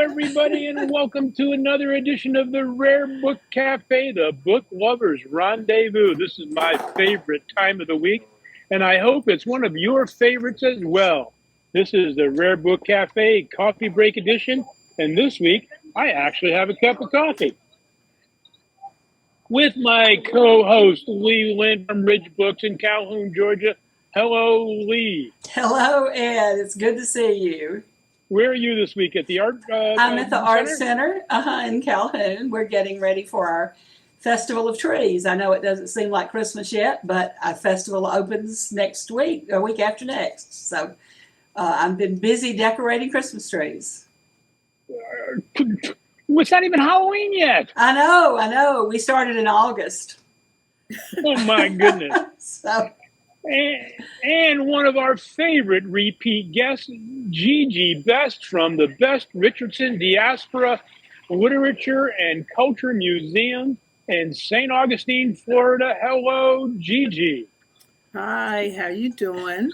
everybody, and welcome to another edition of the Rare Book Cafe, the book lovers' rendezvous. This is my favorite time of the week, and I hope it's one of your favorites as well. This is the Rare Book Cafe Coffee Break Edition, and this week I actually have a cup of coffee with my co-host Lee Linn from Ridge Books in Calhoun, Georgia. Hello, Lee. Hello, Ed. It's good to see you. Where are you this week? At the art? I'm at the Art Center in Calhoun. We're getting ready for our Festival of Trees. I know it doesn't seem like Christmas yet, but our festival opens next week, or week after next. So I've been busy decorating Christmas trees. It's not even Halloween yet. I know. We started in August. Oh, my goodness. So. And one of our favorite repeat guests, Gigi Best from the Best Richardson Diaspora Literature and Culture Museum in St. Augustine, Florida. Hello, Gigi. Hi, how you doing?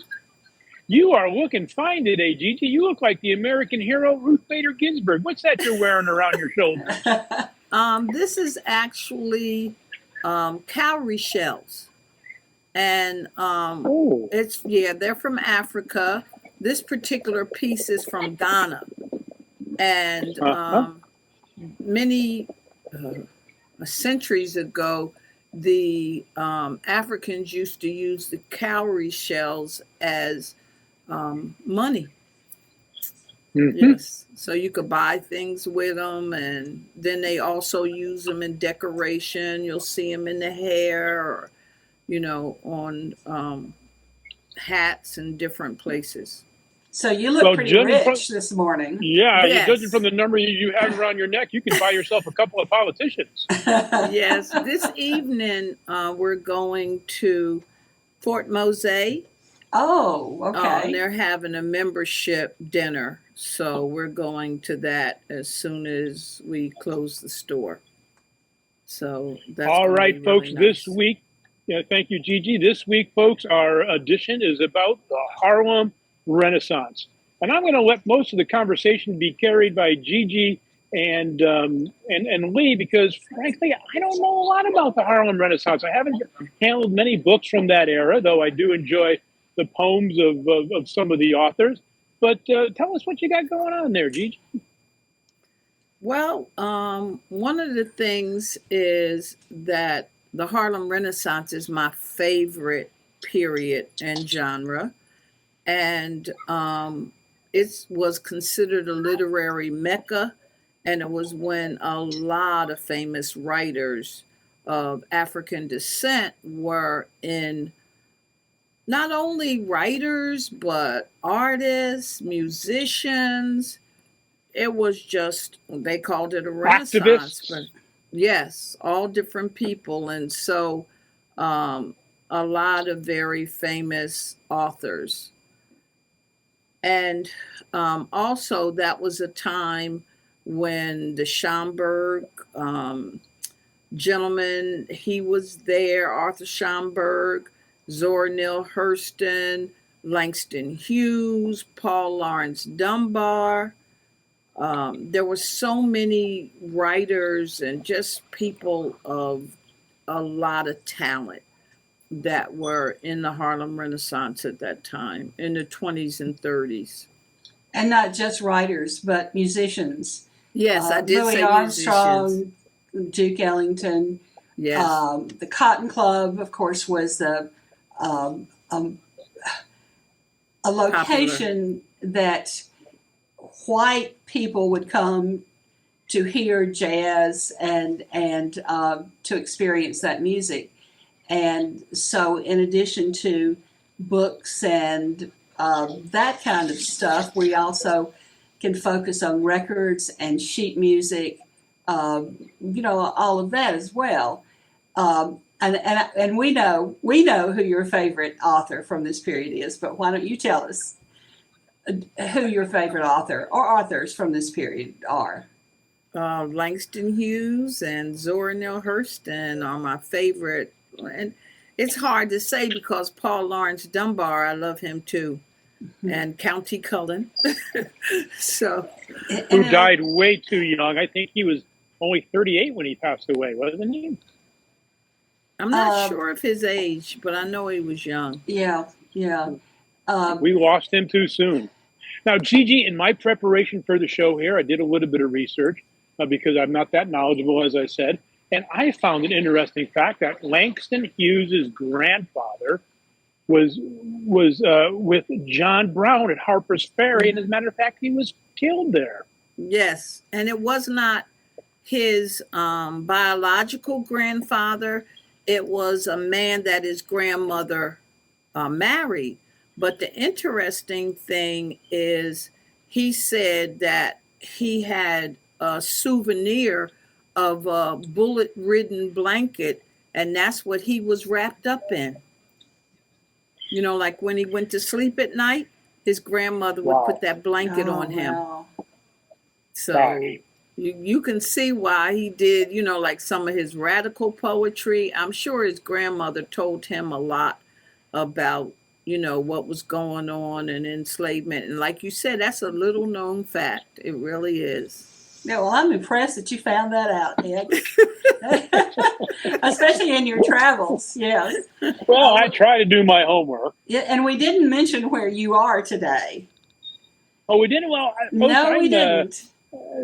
You are looking fine today, Gigi. You look like the American hero Ruth Bader Ginsburg. What's that you're wearing around your shoulders? This is actually cowrie shells. And they're from Africa. This particular piece is from Ghana. And many centuries ago, the Africans used to use the cowrie shells as money. Mm-hmm. Yes, so you could buy things with them, and then they also use them in decoration. You'll see them in the hair, or on hats in different places. So you look pretty rich this morning. Yeah, yes. Judging from the number you have around your neck, you can buy yourself a couple of politicians. Yes, this evening we're going to Fort Mose. Oh, okay. And they're having a membership dinner, so we're going to that as soon as we close the store. So that's all right, really folks. Nice. This week. Yeah, thank you, Gigi. This week, folks, our edition is about the Harlem Renaissance. And I'm going to let most of the conversation be carried by Gigi and Lee, because, frankly, I don't know a lot about the Harlem Renaissance. I haven't handled many books from that era, though I do enjoy the poems of some of the authors. But tell us what you got going on there, Gigi. Well, one of the things is that the Harlem Renaissance is my favorite period and genre, and it was considered a literary mecca, and it was when a lot of famous writers of African descent were in, not only writers, but artists, musicians. It was just, they called it a Renaissance. Activists. But yes, all different people. And so a lot of very famous authors. And also that was a time when the Schomburg gentleman, he was there, Arthur Schomburg, Zora Neale Hurston, Langston Hughes, Paul Laurence Dunbar. There were so many writers and just people of a lot of talent that were in the Harlem Renaissance at that time, in the 20s and 30s. And not just writers, but musicians. Yes, I did Louis say Armstrong, musicians. Duke Ellington. Yes. The Cotton Club, of course, was a location that white people would come to hear jazz and to experience that music. And so in addition to books and that kind of stuff, we also can focus on records and sheet music, all of that as well. And we know who your favorite author from this period is, but why don't you tell us who your favorite author or authors from this period are? Langston Hughes and Zora Neale Hurston are my favorite. And it's hard to say because Paul Laurence Dunbar, I love him too. and Countee Cullen. So, Who died way too young. I think he was only 38 when he passed away, wasn't he? I'm not sure of his age, but I know he was young. Yeah. We lost him too soon. Now, Gigi, in my preparation for the show here, I did a little bit of research because I'm not that knowledgeable, as I said. And I found an interesting fact that Langston Hughes' grandfather was with John Brown at Harper's Ferry. And as a matter of fact, he was killed there. Yes. And it was not his biological grandfather. It was a man that his grandmother married. But the interesting thing is he said that he had a souvenir of a bullet-ridden blanket, and that's what he was wrapped up in. You know, like when he went to sleep at night, his grandmother would put that blanket on him. Wow. So you can see why he did, you know, like some of his radical poetry. I'm sure his grandmother told him a lot about, you know, what was going on and enslavement. And like you said, that's a little known fact. It really is. Yeah, well, I'm impressed that you found that out, Ed. Especially in your travels, yes. Well, I try to do my homework. Yeah, and we didn't mention where you are today. Oh, we didn't? Well, no, we didn't.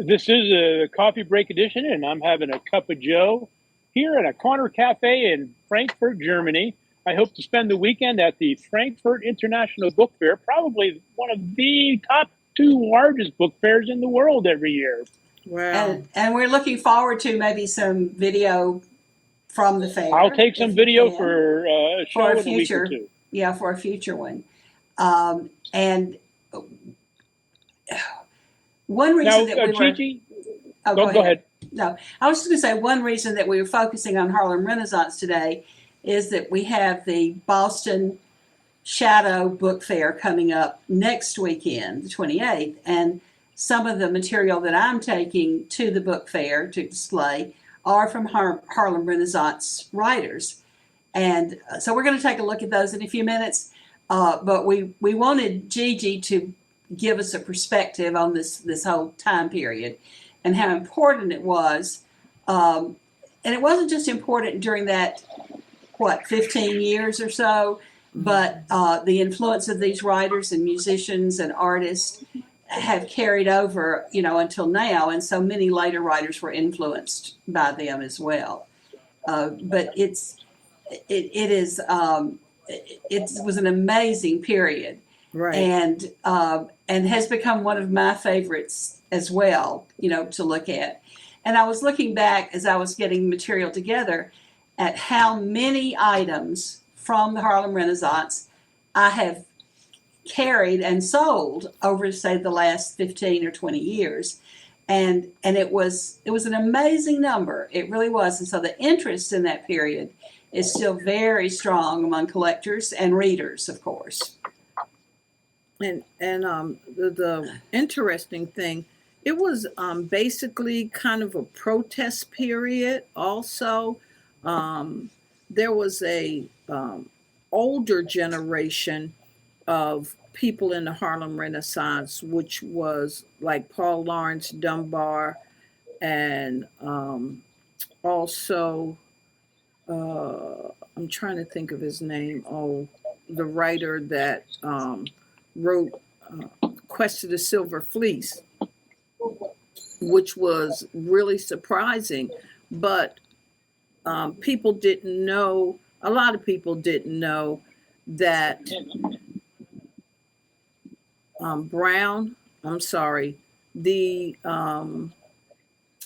This is a coffee break edition, and I'm having a cup of joe here at a corner cafe in Frankfurt, Germany. I hope to spend the weekend at the Frankfurt International Book Fair, probably one of the top 2 largest book fairs in the world every year. Wow. And we're looking forward to maybe some video from the fair. I'll take some video for a show in a week or two. Yeah, for a future one. And one reason that we were... Gigi, go ahead. No, I was just going to say one reason that we were focusing on Harlem Renaissance today is that we have the Boston Shadow Book Fair coming up next weekend, the 28th, and some of the material that I'm taking to the book fair to display are from Harlem Renaissance writers. And so we're going to take a look at those in a few minutes, but we wanted Gigi to give us a perspective on this whole time period and how important it was. And it wasn't just important during that, 15 years or so, but the influence of these writers and musicians and artists have carried over, you know, until now, and so many later writers were influenced by them as well. But it was an amazing period, Right. and has become one of my favorites as well, you know, to look at. And I was looking back as I was getting material together at how many items from the Harlem Renaissance I have carried and sold over, say, the last 15 or 20 years. And it was an amazing number. It really was. And so the interest in that period is still very strong among collectors and readers, of course. And the interesting thing, it was basically kind of a protest period also. There was a older generation of people in the Harlem Renaissance, which was like Paul Laurence Dunbar, and also I'm trying to think of his name. Oh, the writer that wrote Quest of the Silver Fleece, which was really surprising, but people didn't know. A lot of people didn't know that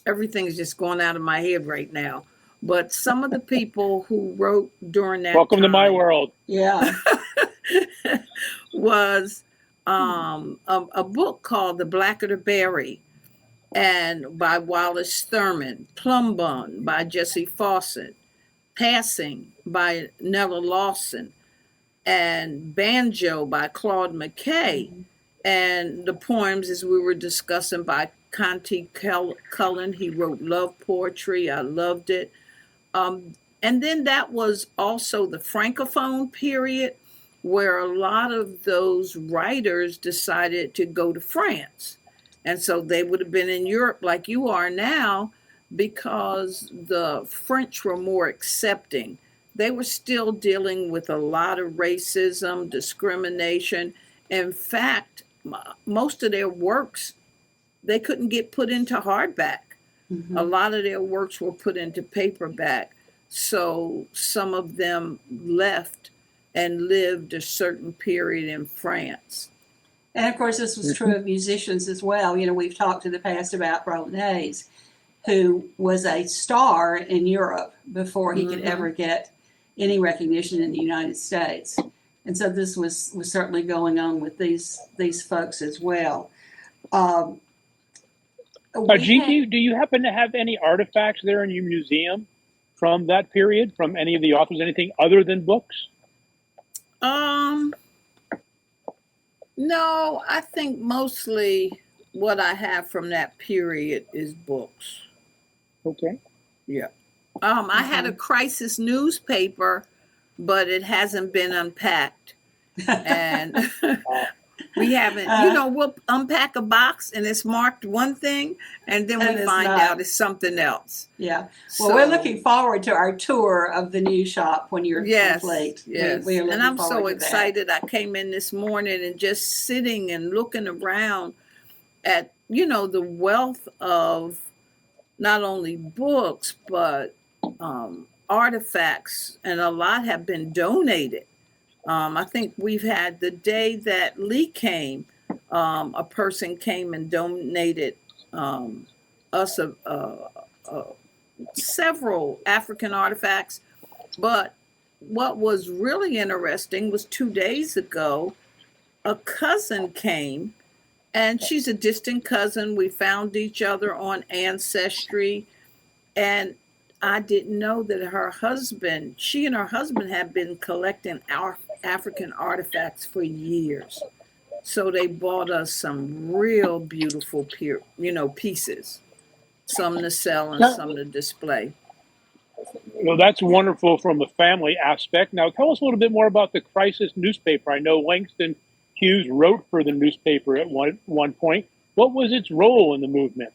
everything is just going out of my head right now. But some of the people who wrote during that Welcome time, to my world. Yeah. was a book called The Blacker the Berry, and by Wallace Thurman, Plum Bun by Jesse Fawcett, Passing by Nella Lawson, and Banjo by Claude McKay, and the poems, as we were discussing, by Countee Cullen. He wrote love poetry. I loved it. And then that was also the Francophone period, where a lot of those writers decided to go to France. And so they would have been in Europe like you are now because the French were more accepting. They were still dealing with a lot of racism, discrimination. In fact, most of their works, they couldn't get put into hardback. Mm-hmm. A lot of their works were put into paperback. So some of them left and lived a certain period in France. And of course, this was true of musicians as well. You know, we've talked in the past about Roland Hayes, who was a star in Europe before he could ever get any recognition in the United States. And so this was certainly going on with these folks as well. Gigi, do you happen to have any artifacts there in your museum from that period, from any of the authors, anything other than books? No, I think mostly what I have from that period is books. Okay. Yeah. I had a crisis newspaper, but it hasn't been unpacked. And we haven't, we'll unpack a box and it's marked one thing and then we find out it's something else. Yeah. Well, we're looking forward to our tour of the new shop when you're complete. Yes. And I'm so excited. I came in this morning and just sitting and looking around at, the wealth of not only books, but artifacts, and a lot have been donated. I think we've had the day that Lee came, a person came and donated us several African artifacts. But what was really interesting was 2 days ago, a cousin came, and she's a distant cousin. We found each other on Ancestry, and I didn't know that she and her husband had been collecting our African artifacts for years. So they bought us some real beautiful, pieces, some to sell and some to display. Well, that's wonderful from a family aspect. Now, tell us a little bit more about the Crisis newspaper. I know Langston Hughes wrote for the newspaper at one point. What was its role in the movement?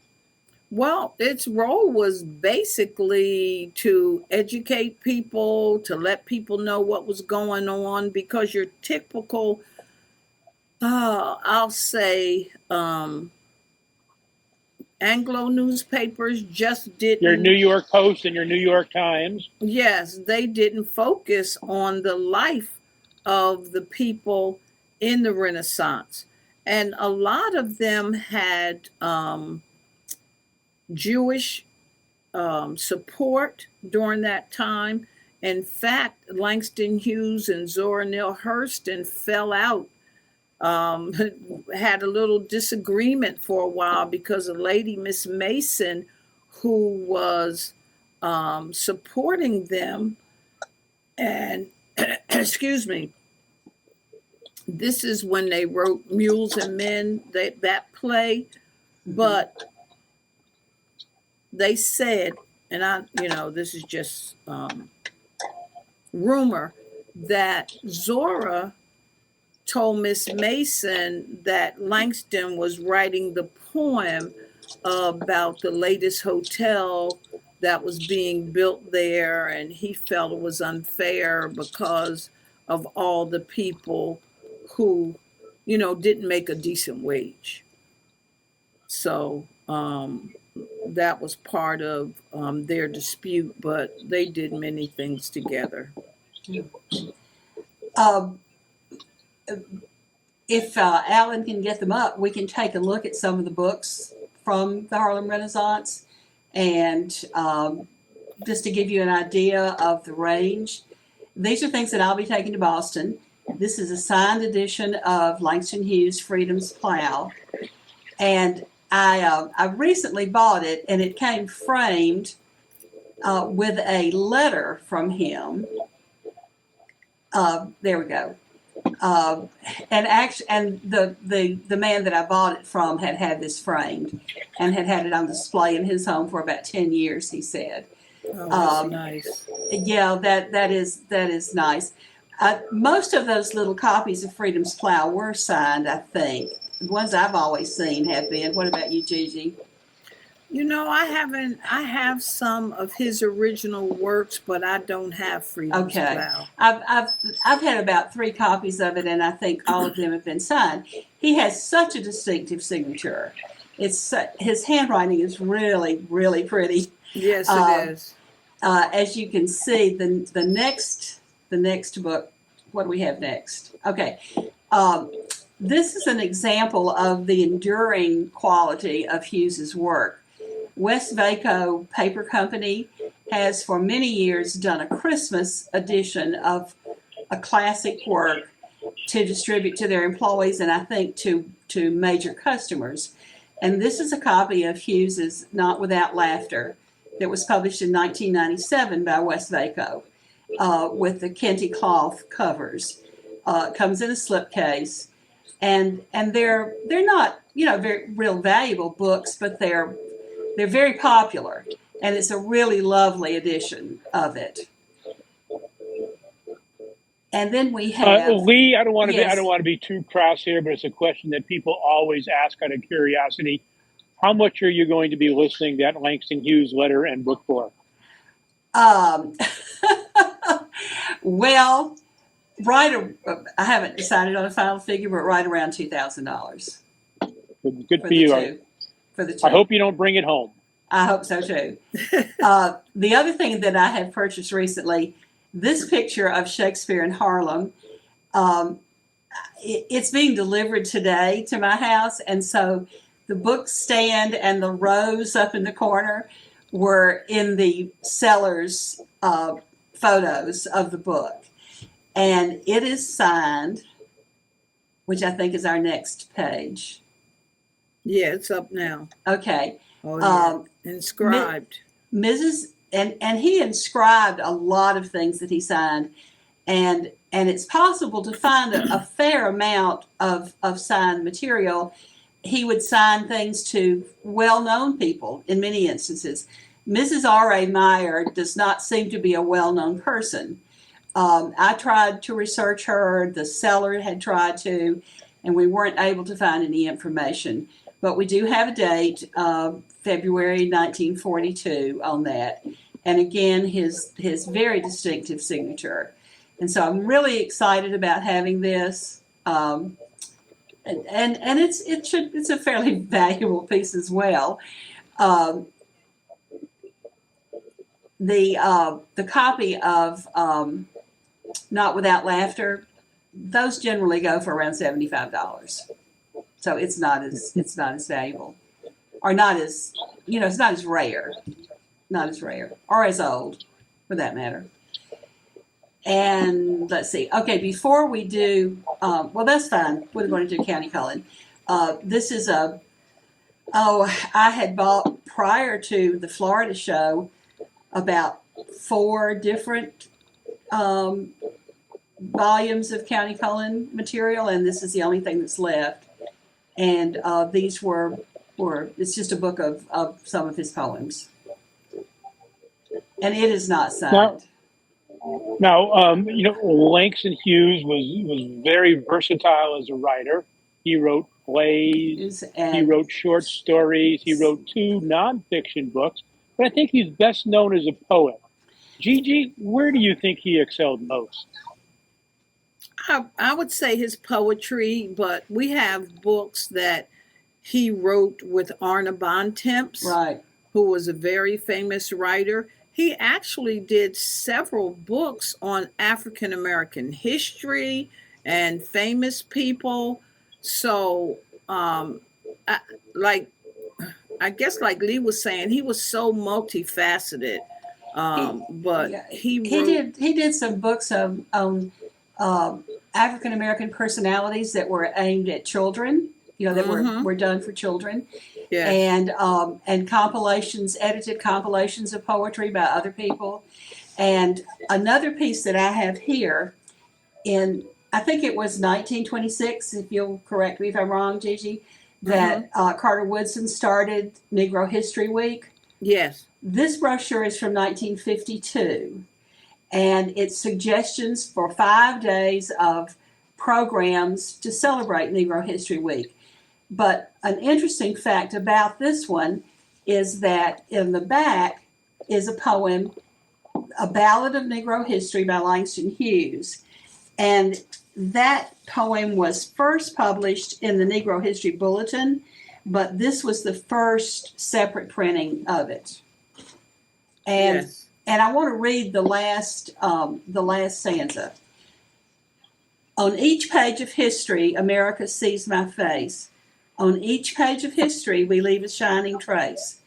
Well, its role was basically to educate people, to let people know what was going on, because your typical, I'll say, Anglo newspapers just didn't. Your New York Post and your New York Times. Yes, they didn't focus on the life of the people in the Renaissance. And a lot of them had Jewish support during that time. In fact, Langston Hughes and Zora Neale Hurston fell out, had a little disagreement for a while because a lady, Miss Mason, who was supporting them, and excuse me, this is when they wrote Mules and Men, that play, but they said, and this is just rumor, that Zora told Miss Mason that Langston was writing the poem about the latest hotel that was being built there, and he felt it was unfair because of all the people who, didn't make a decent wage. So that was part of their dispute, but they did many things together. If Alan can get them up, we can take a look at some of the books from the Harlem Renaissance, and just to give you an idea of the range. These are things that I'll be taking to Boston. This is a signed edition of Langston Hughes' Freedom's Plow, and I recently bought it, and it came framed with a letter from him. There we go. And the man that I bought it from had this framed and had it on display in his home for about 10 years, he said. Oh, that's nice. Yeah, that is nice. Most of those little copies of Freedom's Plow were signed, I think. The ones I've always seen have been. What about you, Gigi? You know, I haven't. I have some of his original works, but I don't have Freedom's Okay. Plow. I've had about 3 copies of it, and I think all of them have been signed. He has such a distinctive signature. His handwriting is really, really pretty. Yes, it is. As you can see, the next book. What do we have next? Okay. This is an example of the enduring quality of Hughes's work. West Vaco Paper Company has for many years done a Christmas edition of a classic work to distribute to their employees and I think to major customers. And this is a copy of Hughes's Not Without Laughter that was published in 1997 by West Vaco with the Countee cloth covers. It comes in a slipcase. And they're not, very real valuable books, but they're very popular, and it's a really lovely edition of it. And then we have Lee. I don't want to Yes. I don't want to be too crass here, but it's a question that people always ask out of curiosity. How much are you going to be listing that Langston Hughes letter and book for? Well, I haven't decided on a final figure, but right around $2,000 Good for you. For the two. I hope you don't bring it home. I hope so too. The other thing that I have purchased recently, this picture of Shakespeare in Harlem, it's being delivered today to my house, and so the book stand and the rose up in the corner were in the seller's photos of the book, and it is signed, which I think is our next page. Yeah, it's up now. Okay. Oh, yeah. Inscribed. Mrs. And he inscribed a lot of things that he signed, and it's possible to find a fair amount of signed material. He would sign things to well-known people in many instances. Mrs. R.A. Meyer does not seem to be a well-known person. I tried to research her, the seller had tried to, and we weren't able to find any information. But we do have a date, February 1942 on that. And again, his very distinctive signature. And so I'm really excited about having this. And it's a fairly valuable piece as well. The copy of Not Without Laughter, those generally go for around $75. So it's not as valuable, or not as it's not as rare, or as old, for that matter. And let's see. Okay, before we do, well, that's fine. We're going to do County Cullen. This is I had bought prior to the Florida show about 4 different volumes of County Cullen material, and this is the only thing that's left. And these were it's just a book of some of his poems. And it is not signed. Now, Langston Hughes was very versatile as a writer. He wrote plays, he wrote short stories, he wrote 2 nonfiction books, but I think he's best known as a poet. Gigi, where do you think he excelled most? I would say his poetry, but we have books that he wrote with Arna Bontemps, right, who was a very famous writer. He actually did several books on African American history and famous people. So, I guess like Lee was saying, he was so multifaceted. But he did some books on African American personalities that were aimed at children, that were done for children. Yes. And compilations, edited compilations of poetry by other people. And another piece that I have here I think it was 1926, if you'll correct me if I'm wrong, Gigi, that Carter Woodson started Negro History Week. Yes. This brochure is from 1952. And it's suggestions for 5 days of programs to celebrate Negro History Week. But an interesting fact about this one is that in the back is a poem, A Ballad of Negro History by Langston Hughes. And that poem was first published in the Negro History Bulletin, but this was the first separate printing of it. And Yes. and I want to read the last stanza. On each page of history, America sees my face. On each page of history, we leave a shining trace.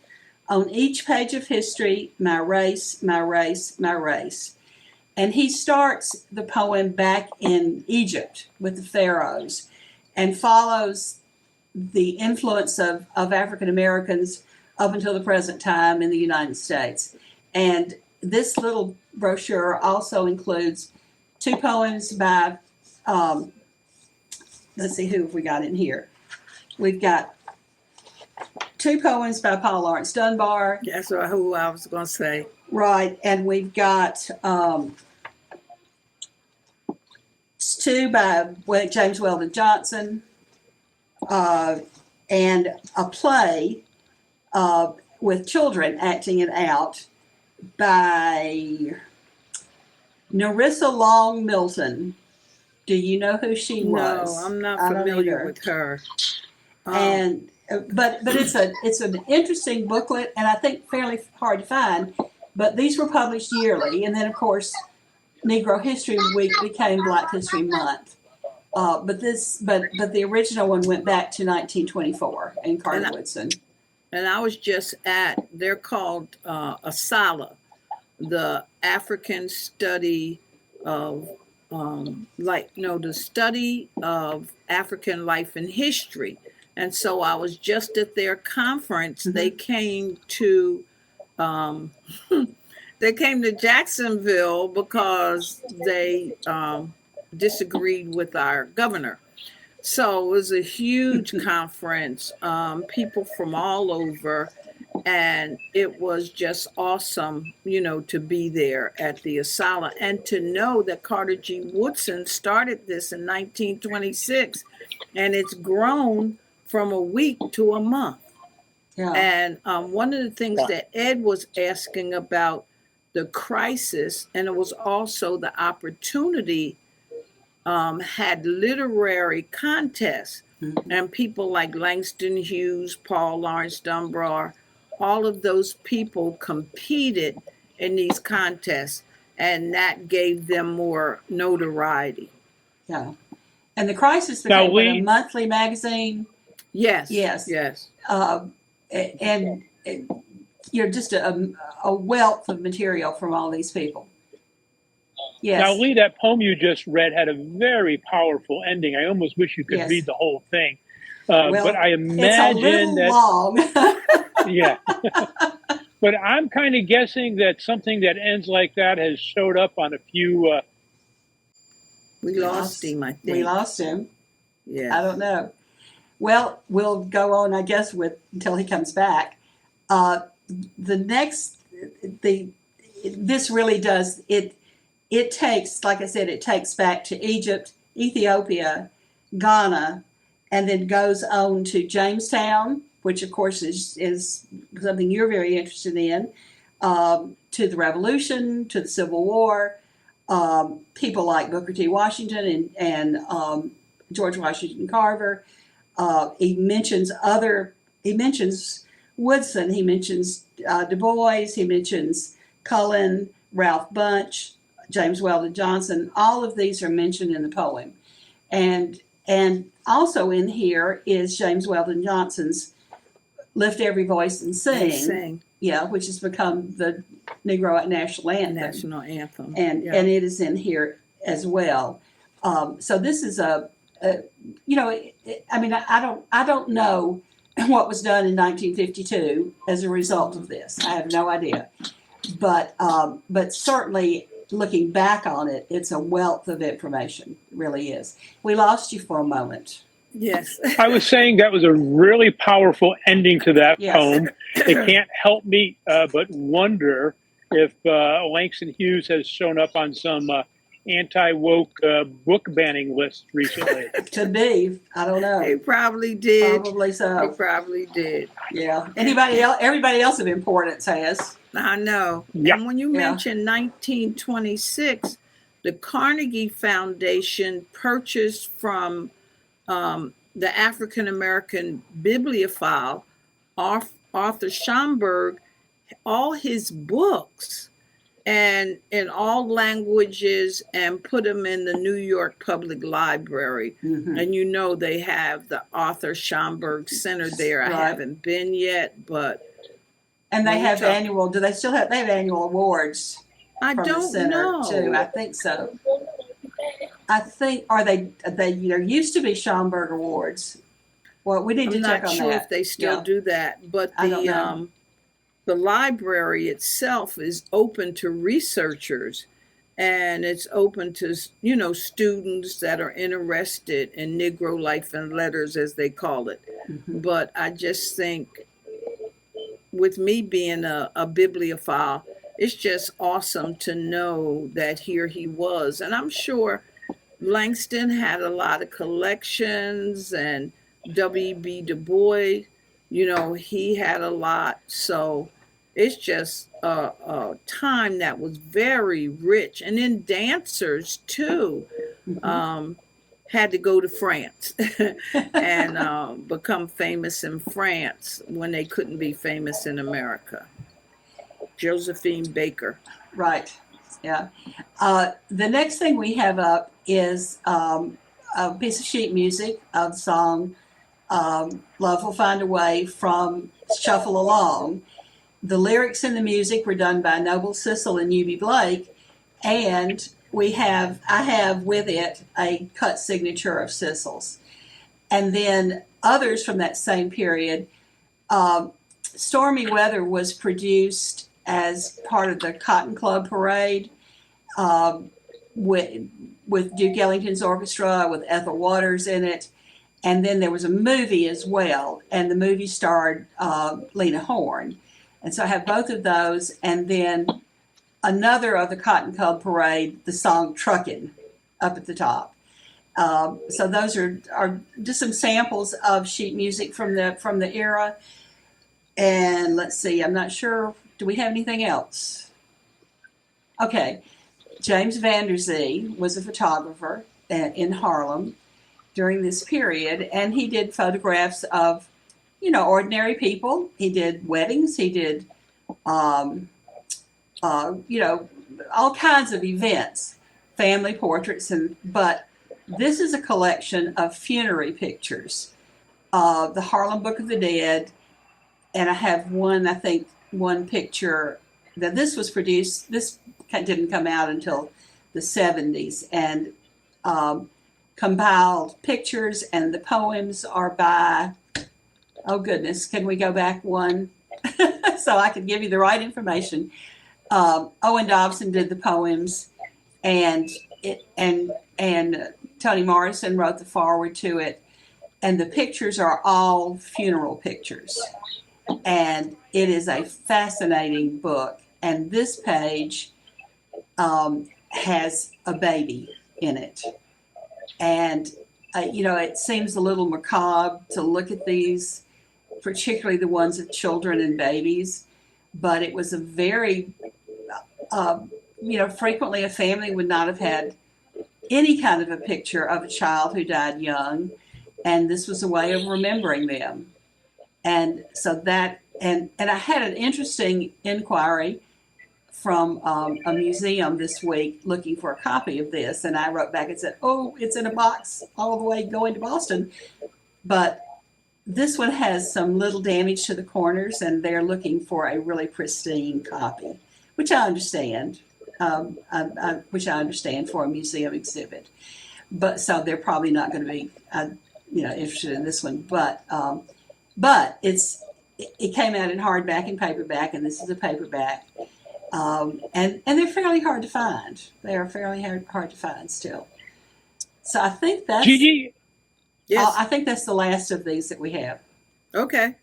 On each page of history, my race, my race, my race. And he starts the poem back in Egypt with the pharaohs and follows the influence of African Americans up until the present time in the United States. And this little brochure also includes 2 poems by, let's see, who have we got in here? We've got 2 poems by Paul Laurence Dunbar. That's who I was going to say. Right, and we've got 2 by James Weldon Johnson, and a play with children acting it out by Nerissa Long Milton. Do you know who she was? No, I'm not I don't familiar either. with her. And but it's an interesting booklet, and I think fairly hard to find. But these were published yearly, and then of course, Negro History Week became Black History Month. But the original one went back to 1924 in Carter Woodson. And I was just they're called ASALA, the African Study of, the study of African life and history. And so I was just at their conference. Mm-hmm. They came to Jacksonville because they disagreed with our governor. So it was a huge conference, people from all over, and it was just awesome, to be there at the ASALA and to know that Carter G. Woodson started this in 1926, and it's grown from a week to a month. Yeah. And one of the things that Ed was asking about the crisis, and it was also the opportunity, had literary contests, mm-hmm. and people like Langston Hughes, Paul Laurence Dunbar, all of those people competed in these contests, and that gave them more notoriety. Yeah. And the crisis became a monthly magazine. Yes. And you're just a wealth of material from all these people. Yes. Now, Lee, that poem you just read had a very powerful ending. I almost wish you could read the whole thing. But I imagine it's a little long. Yeah. But I'm kind of guessing that something that ends like that has showed up on a few. We lost him, I think. We lost him. Yeah. I don't know. Well, we'll go on, I guess, until he comes back. This really does it takes, like I said, it takes back to Egypt, Ethiopia, Ghana, and then goes on to Jamestown, which of course is something you're very interested in, to the Revolution, to the Civil War, people like Booker T. Washington and George Washington Carver. He mentions Woodson, he mentions Du Bois, he mentions Cullen, Ralph Bunche, James Weldon Johnson. All of these are mentioned in the poem. And also in here is James Weldon Johnson's Lift Every Voice and Sing. Yeah, which has become the Negro national anthem. And it is in here as well. So this is I don't know what was done in 1952 as a result of this. I have no idea. But certainly looking back on it, it's a wealth of information. It really is. We lost you for a moment. Yes. I was saying that was a really powerful ending to that poem. It can't help me but wonder if Langston Hughes has shown up on some anti-woke book banning list recently. Could be. I don't They know. probably did. Probably They so. probably did. Yeah. Anybody else? Everybody else of importance has. I know. Yeah. And when you Yeah. mention 1926, the Carnegie Foundation purchased from the African American bibliophile Arthur Schomburg all his books and in all languages and put them in the New York Public Library. Mhm. And you know they have the Arthur Schomburg Center there. I Right. haven't been yet, but And they When you have talk- annual. Do they still have? They have annual awards I from the don't center know. too. I think so. I think are they? There used to be Schomburg Awards. Well, we need to I'm check not on sure that. if they still Yeah. do that, but I don't know. the library itself is open to researchers, and it's open to students that are interested in Negro life and letters, as they call it. Mhm. But I just think, with me being a bibliophile, it's just awesome to know that here he was, and I'm sure Langston had a lot of collections, and W.B. Du Bois, he had a lot. So it's just a time that was very rich. And then dancers, too, had to go to France and become famous in France when they couldn't be famous in America. Josephine Baker. Right. Yeah. The next thing we have up is a piece of sheet music of the song Love Will Find a Way from Shuffle Along. The lyrics and the music were done by Noble Sissel and Eubie Blake, and I have with it a cut signature of Sissel's. And then others from that same period. Stormy Weather was produced as part of the Cotton Club Parade with Duke Ellington's orchestra, with Ethel Waters in it. And then there was a movie as well, and the movie starred Lena Horne. And so I have both of those, and then another of the Cotton Club Parade, the song Truckin' up at the top. So those are just some samples of sheet music from the era. And let's see, I'm not sure. Do we have anything else? Okay. James Van Der Zee was a photographer in Harlem during this period, and he did photographs of, ordinary people. He did weddings. He did, all kinds of events, family portraits, but this is a collection of funerary pictures, the Harlem Book of the Dead, and I have one picture that this was produced. This didn't come out until the 70s, and compiled pictures, and the poems are by, oh goodness, can we go back one so I can give you the right information? Owen Dobson did the poems, and Toni Morrison wrote the foreword to it, and the pictures are all funeral pictures. And it is a fascinating book. And this page has a baby in it. And, it seems a little macabre to look at these, particularly the ones of children and babies. But it was a very, frequently a family would not have had any kind of a picture of a child who died young. And this was a way of remembering them. And so that, and I had an interesting inquiry from a museum this week looking for a copy of this. And I wrote back and said, oh, it's in a box all the way going to Boston. But this one has some little damage to the corners, and they're looking for a really pristine copy, which I understand, which I understand for a museum exhibit. But so they're probably not going to be, interested in this one. But it came out in hardback and paperback, and this is a paperback. And they're fairly hard to find. They are fairly hard to find still. So I think that's Gigi, Yes. I think that's the last of these that we have. Okay.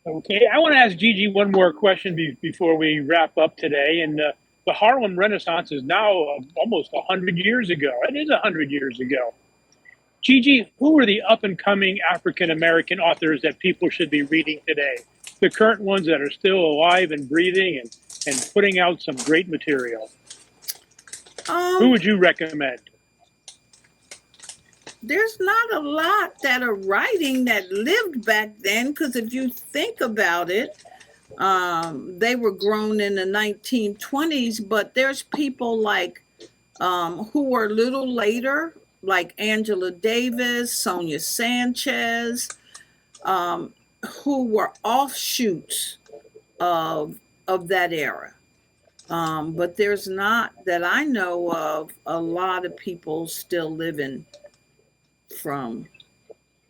Okay, I want to ask Gigi one more question before we wrap up today. And the Harlem Renaissance is now almost 100 years ago. It is 100 years ago. Gigi, who are the up and coming African American authors that people should be reading today? The current ones that are still alive and breathing and putting out some great material. Who would you recommend? There's not a lot that are writing that lived back then, because if you think about it, they were grown in the 1920s, but there's people like who were a little later, like Angela Davis, Sonia Sanchez, who were offshoots of that era. But there's not, that I know of, a lot of people still living from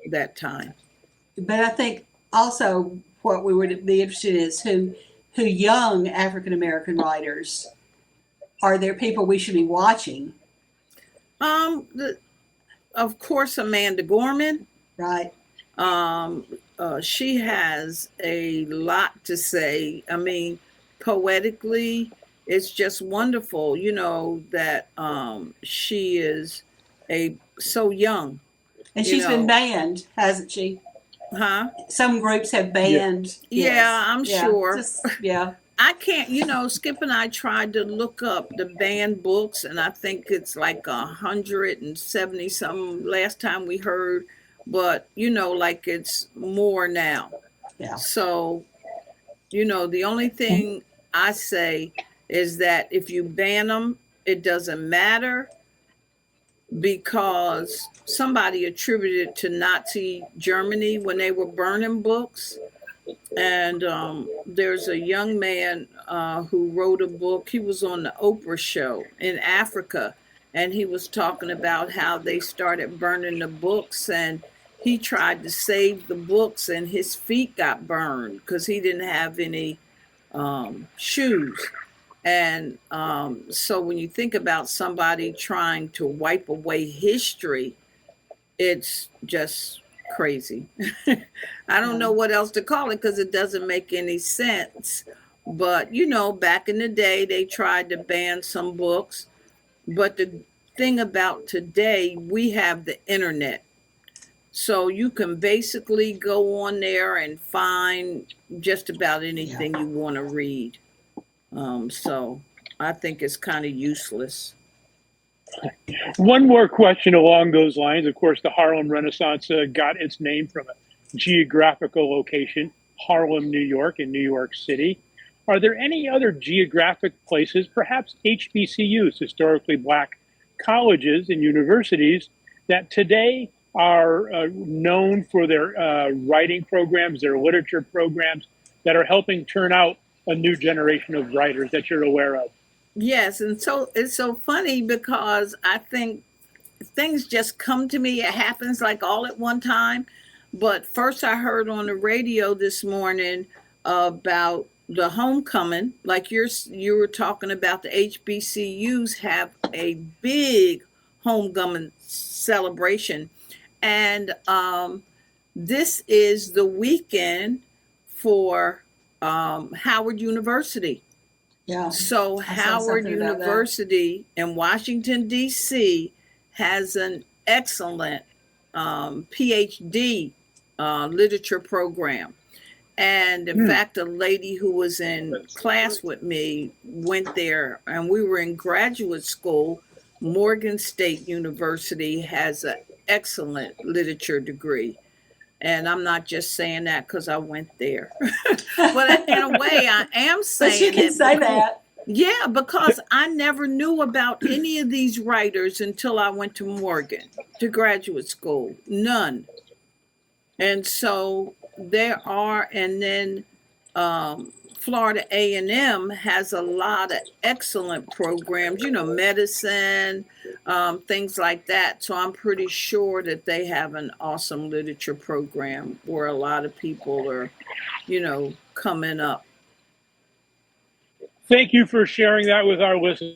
that time. But I think also what we would be interested in is who young African American writers, are there people we should be watching? Of course, Amanda Gorman. Right. She has a lot to say. I mean, poetically, it's just wonderful, you know, that she is so young. And she's been banned, hasn't she? Huh? Some groups have banned. Yeah, yes. I'm sure. Yeah. I can't, Skip and I tried to look up the banned books, and I think it's like 170 something last time we heard, but like it's more now. Yeah. So, the only thing I say is that if you ban them, it doesn't matter, because somebody attributed to Nazi Germany when they were burning books. And there's a young man who wrote a book. He was on the Oprah show in Africa, and he was talking about how they started burning the books, and he tried to save the books, and his feet got burned because he didn't have any shoes. And so when you think about somebody trying to wipe away history, it's just crazy. I don't know what else to call it, because it doesn't make any sense. But, back in the day, they tried to ban some books. But the thing about today, we have the internet. So you can basically go on there and find just about anything you want to read. So I think it's kind of useless. One more question along those lines. Of course, the Harlem Renaissance got its name from a geographical location, Harlem, New York, and New York City. Are there any other geographic places, perhaps HBCUs, historically Black colleges and universities, that today are known for their writing programs, their literature programs, that are helping turn out a new generation of writers that you're aware of? Yes, and so it's so funny, because I think things just come to me. It happens like all at one time. But first I heard on the radio this morning about the homecoming, like you were talking about. The HBCUs have a big homecoming celebration. And this is the weekend for Howard University. Yeah. So Howard University in Washington, D.C. has an excellent PhD literature program. And in fact, a lady who was in class with me went there, and we were in graduate school. Morgan State University has an excellent literature degree. And I'm not just saying that because I went there. But in a way, I am saying but you can say that. Yeah, because I never knew about any of these writers until I went to Morgan, to graduate school. None. And so there are, and then Florida A&M has a lot of excellent programs, medicine, things like that. So I'm pretty sure that they have an awesome literature program where a lot of people are, coming up. Thank you for sharing that with our listeners.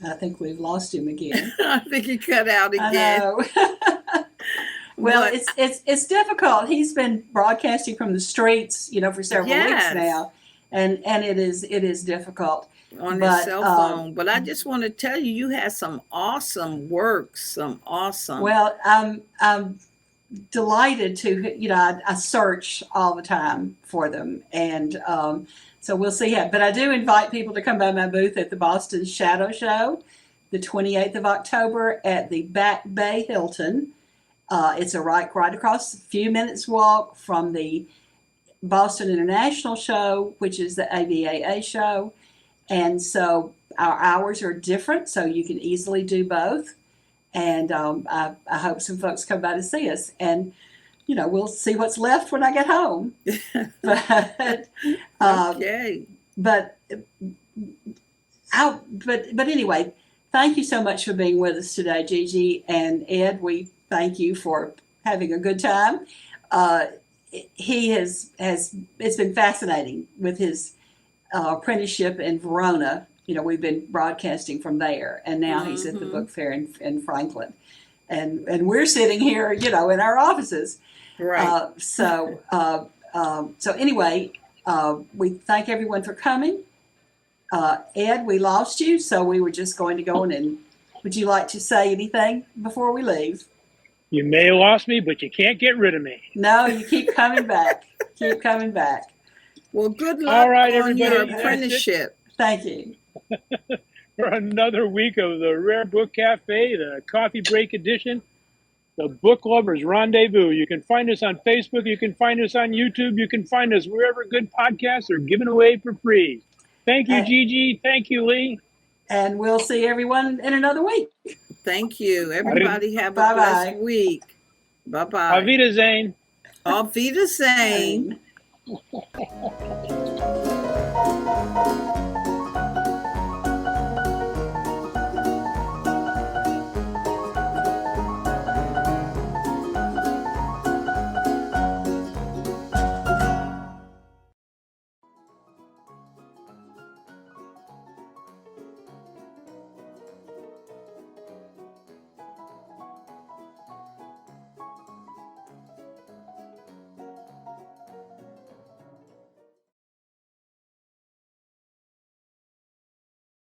I think we've lost him again. I think he cut out again. I know. Well, But it's difficult. He's been broadcasting from the streets, for several weeks yes, now, and it is difficult. on his But cell phone. But I just want to tell you, you had some awesome works, some awesome. well, I'm delighted to, I search all the time for them, and so we'll see how. But I do invite people to come by my booth at the Boston Shadow Show, the 28th of October at the Back Bay Hilton. It's right across, a few minutes walk from the Boston International Show, which is the ABAA show. And so our hours are different, so you can easily do both. And I hope some folks come by to see us. And, we'll see what's left when I get home. But, Okay. but anyway, thank you so much for being with us today, Gigi and Ed. We thank you for having a good time. It's been fascinating with his apprenticeship in Verona. We've been broadcasting from there, and now he's at the book fair in Franklin, and we're sitting here, in our offices. Right. So anyway, we thank everyone for coming. Ed, we lost you, so we were just going to go on. And would you like to say anything before we leave? You may have lost me, but you can't get rid of me. No, you keep coming back. Keep coming back. Well, good luck All right, on your everybody. apprenticeship. Thank you. For another week of the Rare Book Cafe, the Coffee Break Edition, the Book Lovers Rendezvous. You can find us on Facebook. You can find us on YouTube. You can find us wherever good podcasts are given away for free. Thank you, Gigi. Thank you, Lee. And we'll see everyone in another week. Thank you. Everybody have a Bye-bye. blessed week. Bye-bye. Auf Wiedersehen. Auf Wiedersehen.